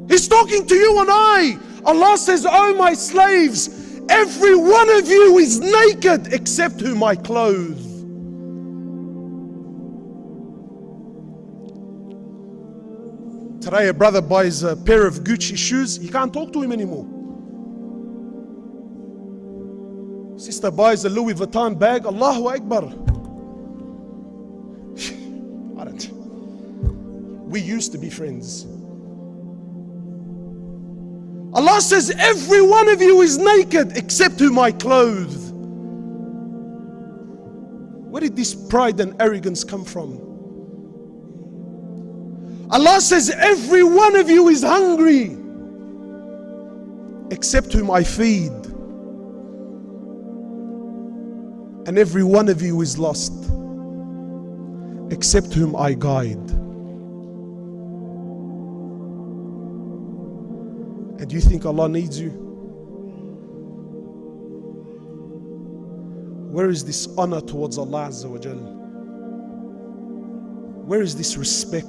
He's talking to you and I. Allah says, oh my slaves, every one of you is naked except whom I clothe. Today a brother buys a pair of Gucci shoes, you can't talk to him anymore. Sister buys a Louis Vuitton bag, Allahu Akbar. I don't. We used to be friends. Allah says, every one of you is naked except whom I clothe. Where did this pride and arrogance come from? Allah says, every one of you is hungry except whom I feed. And every one of you is lost except whom I guide. And do you think Allah needs you? Where is this honor towards Allah Azza wa Jal? Where is this respect?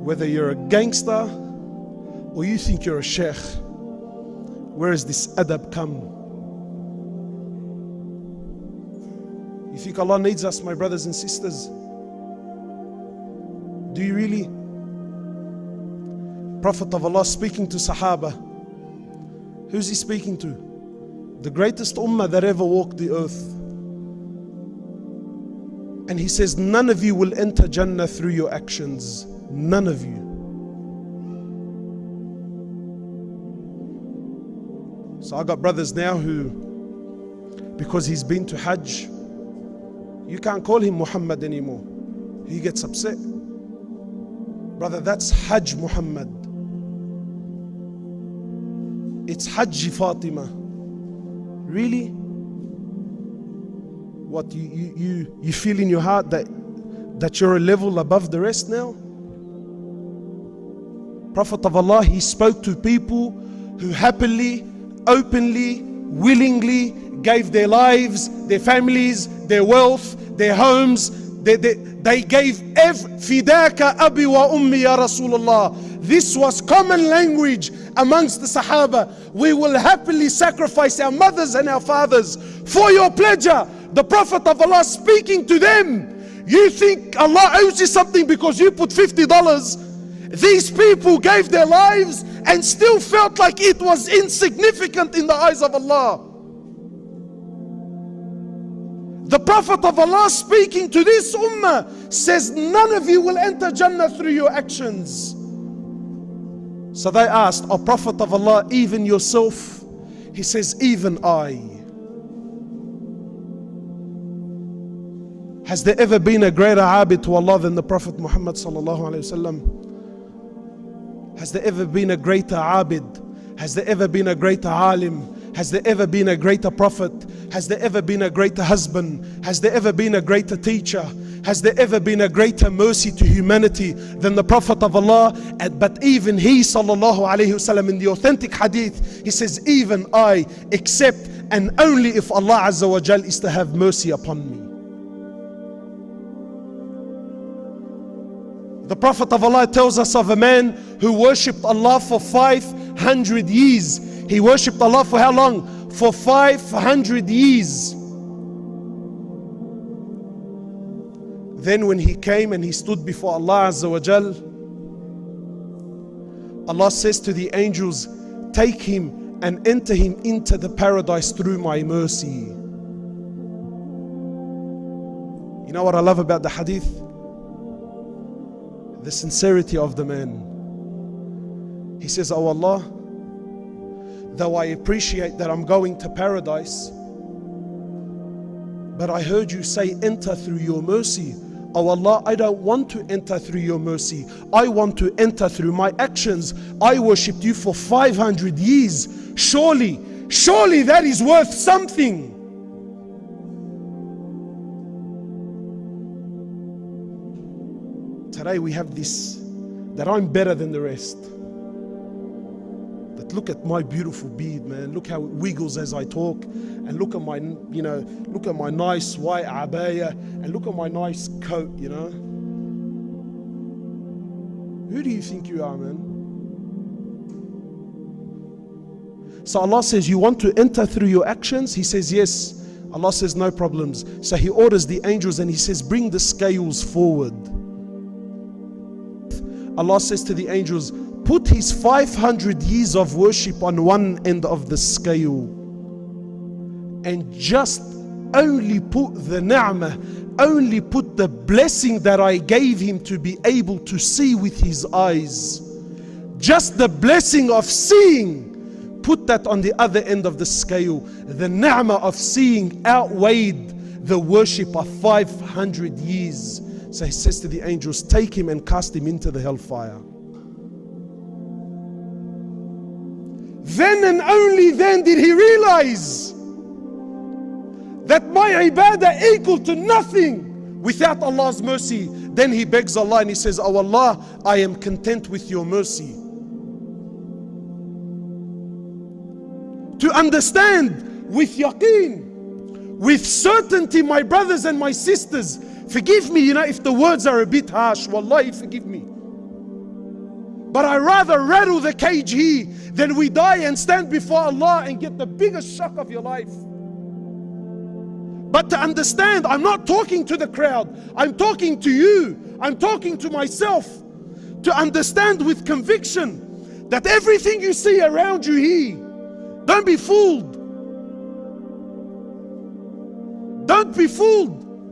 Whether you're a gangster or you think you're a sheikh, where has this adab come? You think Allah needs us, my brothers and sisters? Do you really? Prophet of Allah speaking to Sahaba. Who's he speaking to? The greatest ummah that ever walked the earth. And he says, none of you will enter Jannah through your actions. None of you. So I got brothers now who, because he's been to Hajj, you can't call him Muhammad anymore. He gets upset. Brother, that's Hajj Muhammad. It's Hajj Fatima. Really? What, you feel in your heart that you're a level above the rest now? Prophet of Allah, he spoke to people who happily, openly, willingly gave their lives, their families, their wealth, their homes. They gave fidaka abi wa ummi ya Rasulullah. This was common language amongst the Sahaba. We will happily sacrifice our mothers and our fathers for your pleasure. The Prophet of Allah speaking to them. You think Allah owes you something because you put $50? These people gave their lives and still felt like it was insignificant in the eyes of Allah. The Prophet of Allah speaking to this ummah says, none of you will enter Jannah through your actions. So they asked, O Prophet of Allah, even yourself? He says, even I. Has there ever been a greater abid to Allah than the Prophet Muhammad sallallahu alayhi wasallam? Has there ever been a greater abid? Has there ever been a greater alim? Has there ever been a greater prophet? Has there ever been a greater husband? Has there ever been a greater teacher? Has there ever been a greater mercy to humanity than the Prophet of Allah? But even he sallallahu alayhi wasallam in the authentic hadith, he says, even I, except and only if Allah Azza wa Jal is to have mercy upon me. The Prophet of Allah tells us of a man who worshipped Allah for 500 years. He worshipped Allah for how long? For 500 years. Then when he came and he stood before Allah Azza wa Jal, Allah says to the angels, take him and enter him into the paradise through my mercy. You know what I love about the hadith? The sincerity of the man. He says, oh Allah, though I appreciate that I'm going to paradise, but I heard you say enter through your mercy. Oh Allah, I don't want to enter through your mercy. I want to enter through my actions. I worshipped you for 500 years. Surely that is worth something. Today we have this, that I'm better than the rest. That look at my beautiful beard, man. Look how it wiggles as I talk. And look at my, look at my nice white abaya. And look at my nice coat, Who do you think you are, man? So Allah says, you want to enter through your actions? He says, yes. Allah says, no problems. So He orders the angels and He says, bring the scales forward. Allah says to the angels, put his 500 years of worship on one end of the scale and just only put the ni'mah, only put the blessing that I gave him to be able to see with his eyes. Just the blessing of seeing, put that on the other end of the scale. The ni'mah of seeing outweighed the worship of 500 years. So He says to the angels, take him and cast him into the hellfire. Then and only then did he realize that my ibadah equal to nothing without Allah's mercy. Then he begs Allah and he says, oh Allah, I am content with your mercy. To understand with yaqeen, with certainty, my brothers and my sisters, forgive me, if the words are a bit harsh, wallahi forgive me. But I rather rattle the cage here than we die and stand before Allah and get the biggest shock of your life. But to understand, I'm not talking to the crowd, I'm talking to you, I'm talking to myself. To understand with conviction that everything you see around you here, don't be fooled. Don't be fooled.